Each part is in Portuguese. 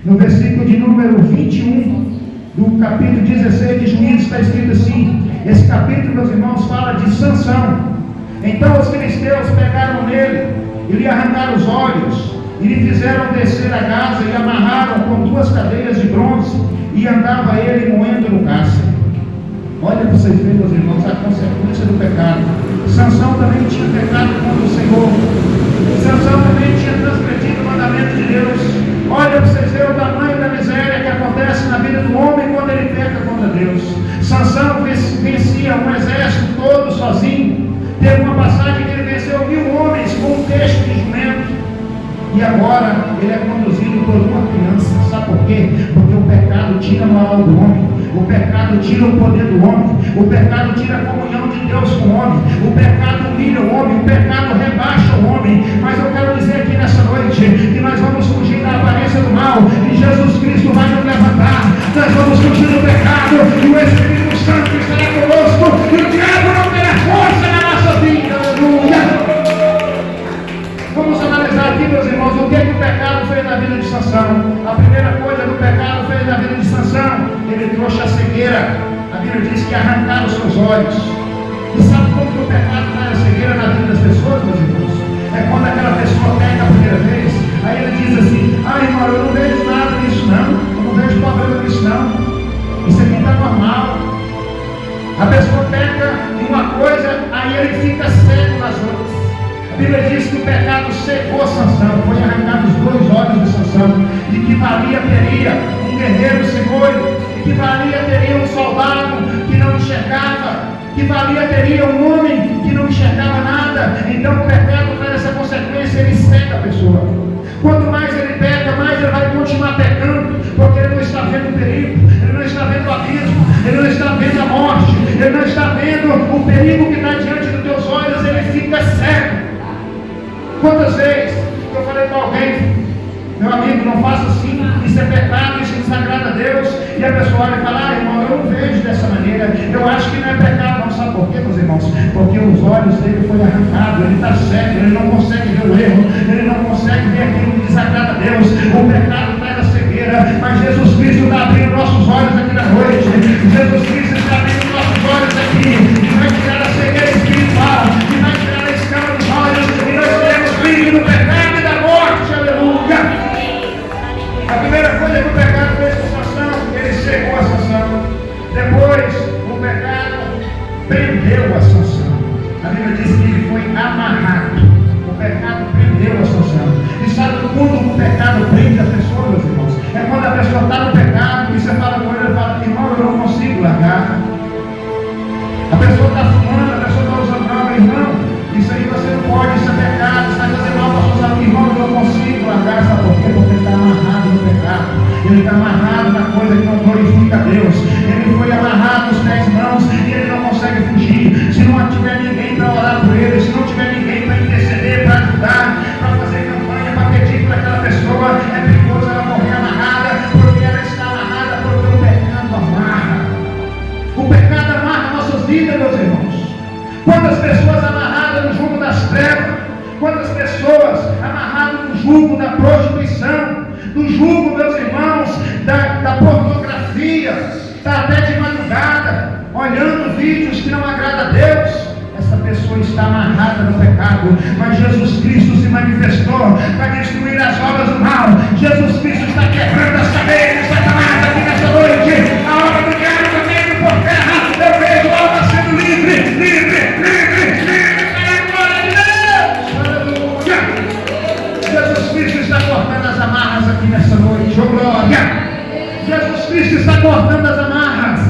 No versículo de número 21 do capítulo 16 de Juízes está escrito assim. Esse capítulo, meus irmãos, fala de Sansão. Então os filisteus pegaram nele e lhe arrancaram os olhos, e lhe fizeram descer a casa e amarraram com 2 cadeias de bronze, e andava ele moendo no cárcere. Olha para vocês verem, meus irmãos, a consequência do pecado. Sansão também tinha pecado contra o Senhor. Sansão também tinha transgredido o mandamento de Deus. Olha para vocês verem o tamanho da miséria que acontece na vida do homem quando ele peca contra Deus. Sansão vencia um exército todo sozinho. Teve uma passagem que ele venceu 1000 homens com um queixo de jumento. E agora ele é conduzido por uma criança. Sabe por quê? Porque o pecado tira a moral do homem. O pecado tira o poder do homem. O pecado tira a comunhão de Deus com o homem. O pecado humilha o homem. O pecado rebaixa o homem. Mas eu quero dizer aqui nessa noite que nós vamos fugir da aparência do mal. E Jesus Cristo vai nos levantar. Nós vamos fugir do pecado. E o Espírito Santo estará conosco. E o diabo não terá força na nossa vida. Aleluia. Vamos analisar aqui, meus irmãos, o que o pecado fez na vida de Sansão. A primeira coisa que o pecado fez na vida de Sansão, ele trouxe a cegueira. A Bíblia diz que arrancaram os seus olhos. E sabe como que o pecado traz a cegueira na vida das pessoas, meus irmãos? É quando aquela pessoa peca a primeira vez, aí ele diz assim: irmão, eu não vejo nada nisso não, eu não vejo problema nisso não, isso aqui está normal. A pessoa peca em uma coisa, aí ele fica cego nas outras. A Bíblia diz que o pecado cegou Sansão, foi arrancado os 2 olhos de Sansão. E que valia teria um guerreiro cego, e que valia teria um soldado que não enxergava, que valia teria um homem que não enxergava nada. Então o pecado traz essa consequência, ele cega a pessoa. Quanto mais ele peca, mais ele vai continuar pecando, porque ele não está vendo o perigo, ele não está vendo o abismo, ele não está vendo a morte, ele não está vendo o perigo que está diante dos teus olhos, ele fica cego. Quantas vezes eu falei para alguém: meu amigo, não faça assim, isso é pecado, isso desagrada a Deus. E a pessoa olha e fala: irmão, eu não vejo dessa maneira, eu acho que não é pecado. Não sabe por quê, meus irmãos? Porque os olhos dele foram arrancados, ele está cego, ele não consegue ver o erro, ele não consegue ver aquilo que desagrada a Deus. O pecado traz a cegueira, mas Jesus Cristo está abrindo nossos olhos aqui na noite. Jesus Cristo está abrindo nossos olhos aqui, e vai tirar a cegueira espiritual, e vai tirar a escama dos olhos, e nós seremos livres do pecado e da morte. Aleluia. A primeira coisa que o pecado fez com Sansão, ele cegou a Sansão. Depois, o pecado prendeu a Sansão. A Bíblia diz que ele foi amarrado. O pecado prendeu a Sansão. E sabe quando o pecado prende a pessoa, meus irmãos? É quando a pessoa está no pecado e você fala com ele e fala: irmão, eu não consigo largar. A pessoa está fumando, a pessoa está usando droga, irmão, isso aí você não pode, isso é pecado, isso vai fazer mal para os seus amigos. Irmão, eu não consigo largar. Sabe por quê? Porque ele está amarrado no pecado. Ele está amarrado na coisa que não glorifica a Deus. Ele foi amarrado nos pés e mãos e ele não consegue fugir. Se não tiver ninguém para orar por ele, se não tiver ninguém para interceder, para ajudar, para fazer campanha, para pedir para aquela pessoa, é perigoso ela morrer amarrada, porque ela está amarrada, porque o pecado amarra. O pecado amarra nossas vidas, meus irmãos. Quantas pessoas amarradas no jugo das trevas, quantas pessoas amarradas no jugo da prostituição, no jugo, meus irmãos, da pornografia, está até de madrugada, olhando vídeos que não agradam a Deus. Essa pessoa está amarrada no pecado, mas Jesus Cristo se manifestou para destruir as obras do mal. Jesus Cristo está quebrando as cadeias de Satanás aqui nessa noite. A obra do diabo também por terra. Eu vejo a alma sendo livre, livre, livre, livre, para a glória de Deus. Aleluia. Jesus Cristo está cortando as amarras aqui nessa noite. Oh glória. Jesus Cristo está cortando as amarras.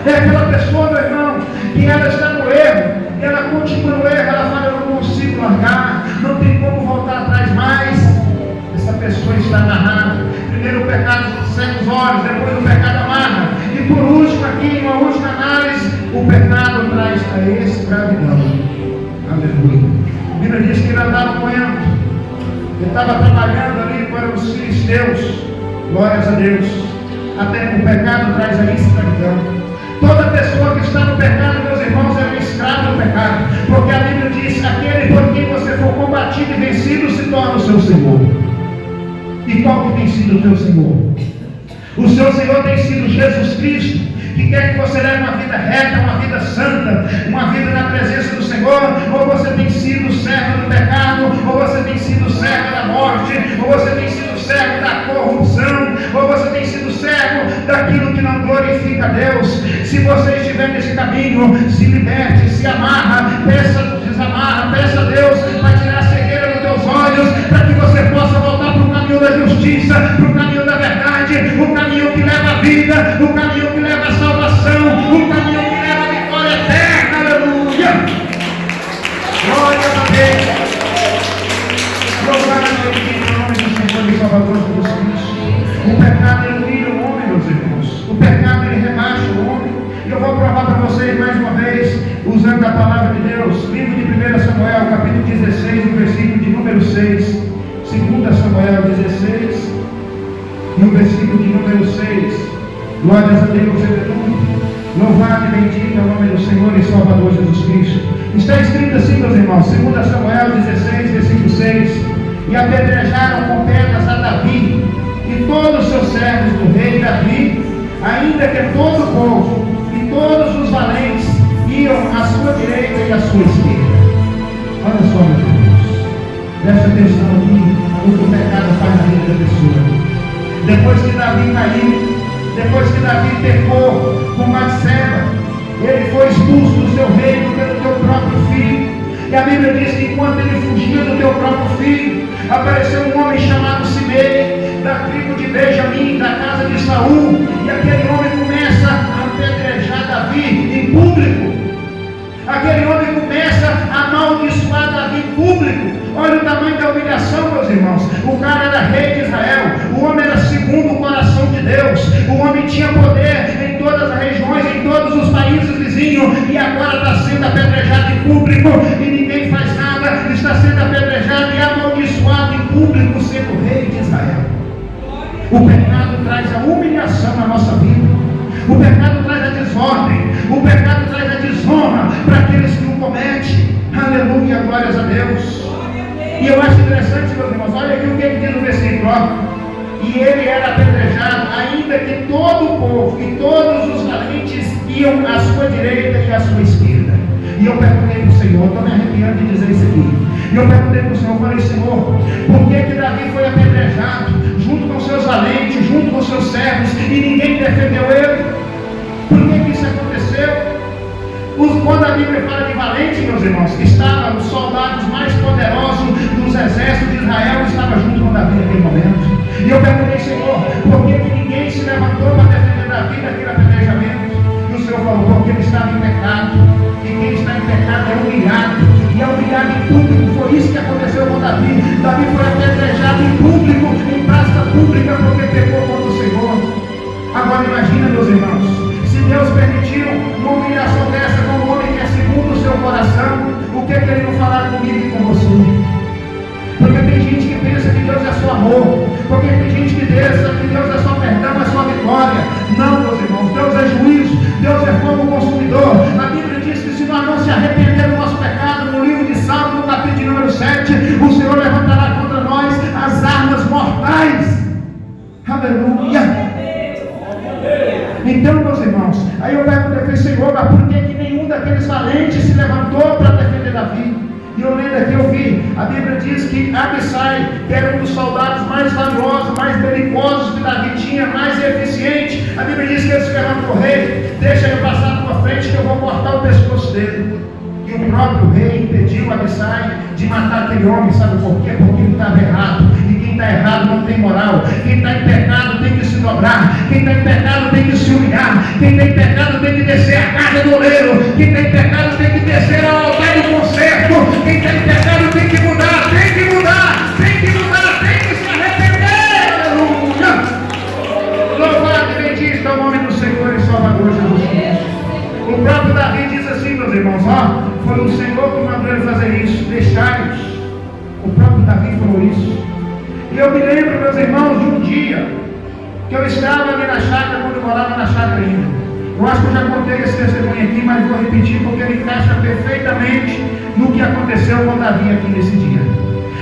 É aquela pessoa, meu irmão, que ela está no erro, e ela continua no erro, ela fala: eu não consigo largar, não tem como voltar atrás mais. Essa pessoa está amarrada. Primeiro o pecado cega os olhos, depois o pecado amarra, e por último aqui, uma última análise, o pecado traz a escravidão. Aleluia. A Bíblia diz que ele andava moendo, ele estava trabalhando ali para os filisteus. Glórias a Deus. Até o pecado traz a escravidão. Toda pessoa que está no pecado, meus irmãos, é um escravo do pecado, porque a Bíblia diz: aquele por quem você for combatido e vencido se torna o seu Senhor. E qual que tem sido o teu Senhor? O seu Senhor tem sido Jesus Cristo, que quer que você leve uma vida reta, uma vida santa, uma vida na presença do Senhor. Ou você tem sido servo do pecado, ou você tem sido servo da morte, ou você tem sido servo da corrupção, ou você tem sido servo daquilo que não glorifica a Deus. Se você estiver nesse caminho, se liberte, se amarra, desamarra, peça a Deus para tirar a cegueira dos teus olhos, para que você possa voltar para o caminho da justiça, para o caminho da verdade, o caminho que leva a vida, o caminho que leva a salvação, o caminho que leva a vitória eterna. Aleluia! Glória a Deus! Louvado seja o nome do Senhor e Salvador Jesus Cristo. O pecado ele humilha o homem, meus irmãos. O pecado ele rebaixa o homem. E eu vou provar para vocês mais uma vez, usando a palavra de Deus. Livro de 1 Samuel, capítulo 16, no versículo de número 6. 2 Samuel 16, no versículo de número 6. Glórias a Deus, aleluia. Louvado e bendito é o nome do Senhor e Salvador Jesus Cristo. Está escrito assim, meus irmãos, 2 Samuel 16, versículo 6. E apedrejaram com pedras a Davi e todos os seus servos do rei Davi, ainda que todo o povo e todos os valentes iam à sua direita e à sua esquerda. Olha só, meus irmãos, presta atenção aqui no que o pecado faz na vida da pessoa. Depois que Davi caiu, depois que Davi pecou com Batseba, ele foi expulso do seu reino pelo teu próprio filho. E a Bíblia diz que enquanto ele fugia do teu próprio filho, apareceu um homem chamado Simei, da tribo de Benjamim, da casa de Saul. E aquele homem começa a apedrejar Davi em público. Aquele homem começa a amaldiçoar Davi em público. Olha o tamanho da humilhação, meus irmãos. O cara era rei de Israel, o homem era segundo o coração de Deus, o homem tinha poder em todas as regiões, em todos os países vizinhos, e agora está sendo apedrejado em público e ninguém faz nada. Está sendo apedrejado e amaldiçoado em público, sendo rei de Israel. O pecado traz a humilhação na nossa vida. O pecado traz a desordem. O pecado traz a desonra para aqueles que o cometem. Aleluia, glórias a Deus. E eu acho interessante, meus irmãos, olha aqui o que diz no versículo. E ele era apedrejado, ainda que todo o povo e todos os valentes iam à sua direita e à sua esquerda. E eu perguntei para o Senhor, estou me arrepiando de dizer isso aqui. E eu perguntei para o Senhor, falei, Senhor, por que Davi foi apedrejado, junto com seus valentes, junto com seus servos, e ninguém defendeu ele? Por que isso aconteceu? Quando a Bíblia fala de valente, meus irmãos, estavam os soldados mais poderosos dos exércitos de Israel, estavam junto com Davi naquele momento. E eu perguntei, Senhor, por que ninguém se levantou para defender Davi naquele apedrejamento? E o Senhor falou, porque ele estava em pecado. E quem está em pecado é humilhado. E é humilhado em público. Foi isso que aconteceu com Davi. Davi foi apedrejado em público, em praça pública, porque pecou contra o Senhor. Agora imagina, meus irmãos, se Deus permitiu uma humilhação dessa com um homem que é segundo o seu coração, o que ele não falar comigo e com você? Porque tem gente que pensa que Deus é só amor, porque tem gente que pensa que Deus é só perdão, é só vitória. Não, meus irmãos, Deus é juízo, Deus é fogo consumidor. A Bíblia diz que se nós não se arrepender do nosso pecado, no livro de Salmos, no capítulo número 7, o Senhor levantará contra nós as armas mortais. Aleluia! Então, meus irmãos, aí eu perguntei, Senhor, mas por que nenhum daqueles valentes se levantou para defender Davi? E eu lendo aqui, eu vi, a Bíblia diz que Abissai, que era um dos soldados mais valiosos, mais belicosos que Davi tinha, mais eficiente, a Bíblia diz que ele se levantou, rei, deixa eu passar na tua frente que eu vou cortar o pescoço dele. E o próprio rei impediu Abissai de matar aquele homem, sabe por quê? Porque ele estava errado. E quem está errado não tem moral. Quem está em pecado tem que se dobrar. Quem está em pecado tem que se humilhar. Quem está em pecado tem que descer a casa do oleiro. Quem está em pecado tem que descer ao altar do concerto. Quem está em pecado tem que mudar, tem que mudar, tem que mudar, tem que se arrepender. Aleluia! Louvado e bendito é o nome do Senhor e Salvador Jesus Cristo. O próprio Davi diz assim, meus irmãos, foi o Senhor que mandou ele fazer isso, deixai-os. O próprio Davi falou isso. E eu me lembro, meus irmãos, de um dia que eu estava ali na chácara, quando eu morava na chácara ainda. Eu acho que eu já contei esse testemunho aqui, mas vou repetir porque ele encaixa perfeitamente no que aconteceu com Davi aqui nesse dia.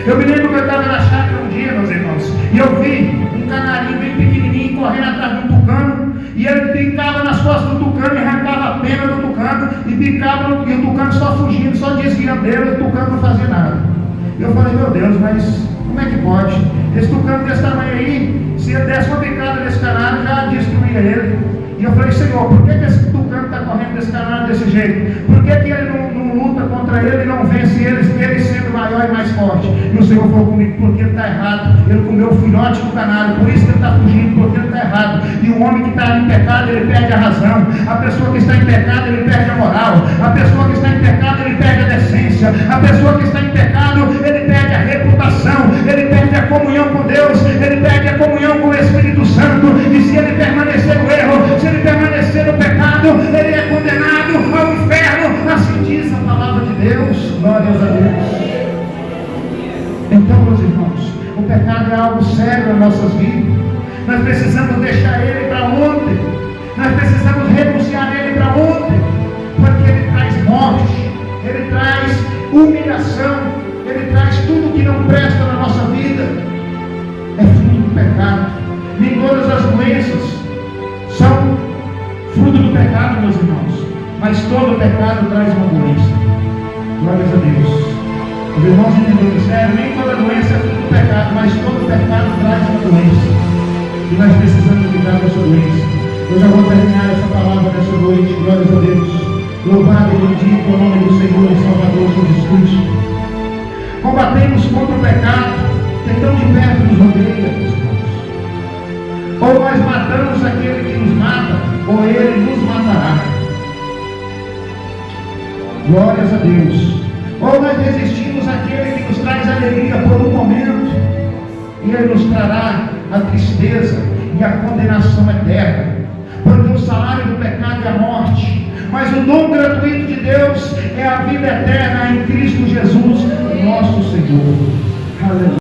Eu me lembro que eu estava na chácara um dia, meus irmãos, e eu vi um canarinho bem pequenininho correndo atrás de um tucano, e ele picava nas costas do tucano e arrancava a pena do tucano, e picava, e o tucano só fugindo, só desviando dele, e o tucano não fazia nada. E eu falei, meu Deus, mas como é que pode? Esse tucano desse tamanho aí, se ele desse uma picada nesse canário, já destruía ele. E eu falei, Senhor, por que esse tucano está correndo desse canário desse jeito? Por que ele não luta contra ele e não vence ele sendo maior e mais forte? E o Senhor falou comigo, porque ele está errado. Ele comeu o filhote do canário, por isso que ele está fugindo, porque ele está errado. E o homem que está em pecado, ele perde a razão. A pessoa que está em pecado, ele perde a moral. A pessoa que está em pecado, ele perde a decência. A pessoa que está em pecado, ele perde a reputação. Ele perde a comunhão com Deus. Ele perde a comunhão com o Espírito Santo. E se ele permanecer no erro, se ele permanecer no pecado, ele é condenado ao inferno. Assim diz a palavra de Deus. Glórias a Deus. Então, meus irmãos, o pecado é algo sério nas nossas vidas. Nós precisamos deixar ele para ontem. Nós precisamos renunciar a ele para ontem, porque ele traz morte, ele traz humilhação, ele traz tudo que não presta na nossa vida. É fruto do pecado. Nem todas as doenças são fruto do pecado, meus irmãos, mas todo pecado traz uma doença. Glórias a Deus. Os irmãos entenderam que sério, nem toda doença é fruto do pecado, mas todo pecado traz uma doença. E nós precisamos lidar com essa doença. Eu já vou terminar essa palavra nessa noite. Glórias a Deus. Louvado e bendito o nome do Senhor e Salvador Jesus Cristo. Combatemos contra o pecado, que tão de perto nos rodeia, meus irmãos. Ou nós matamos aquele que nos mata, ou ele nos matará. Glórias a Deus. Ou nós resistimos àquele que nos traz alegria por um momento, e ele nos trará a tristeza e a condenação eterna. Porque o salário do pecado é a morte, mas o dom gratuito de Deus é a vida eterna em Cristo Jesus, nosso Senhor. Aleluia.